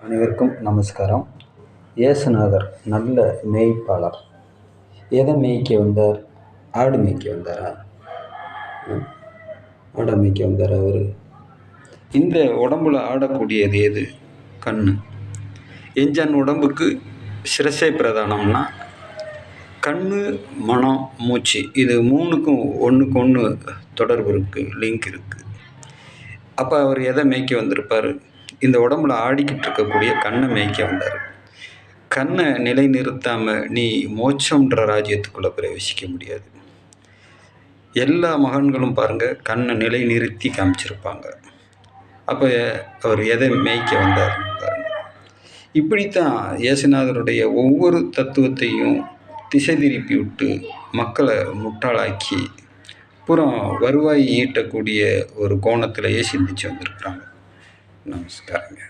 அனைவருக்கும் நமஸ்காரம். இயேசுநாதர் நல்ல மேய்ப்பாளர். எதை மேய்க்க வந்தார்? ஆடு மேய்க்க வந்தாரா? ஆடை மேய்க்க வந்தார் அவர். இந்த உடம்புல ஆடக்கூடியது எது? கண்ணு. எஞ்சன் உடம்புக்கு சிரசை பிரதானம்னா கண்ணு, மனம், மூச்சு, இது மூணுக்கும் ஒன்றுக்கு ஒன்று தொடர்பு இருக்குது, லிங்க் இருக்குது. அப்போ அவர் எதை மேய்க்க வந்திருப்பார்? இந்த உடம்புல ஆடிக்கிட்டு இருக்கக்கூடிய கண்ணை மேய்க்க வந்தார். கண்ணை நிலை நிறுத்தாமல் நீ மோட்சம்ன்ற ராஜ்யத்துக்குள்ளே பிரவேசிக்க முடியாது. எல்லா மகன்களும் பாருங்கள் கண்ணை நிலை நிறுத்தி காமிச்சிருப்பாங்க. அப்போ அவர் எதை மேய்க்க வந்தார் பாருங்கள். இப்படித்தான் இயேசுநாதருடைய ஒவ்வொரு தத்துவத்தையும் திசை திருப்பி விட்டு மக்களை முட்டாளாக்கி புறம் வருவாய் ஈட்டக்கூடிய ஒரு கோணத்திலேயே சிந்திச்சு வந்திருக்கிறாங்க. நமஸ்காரங்க.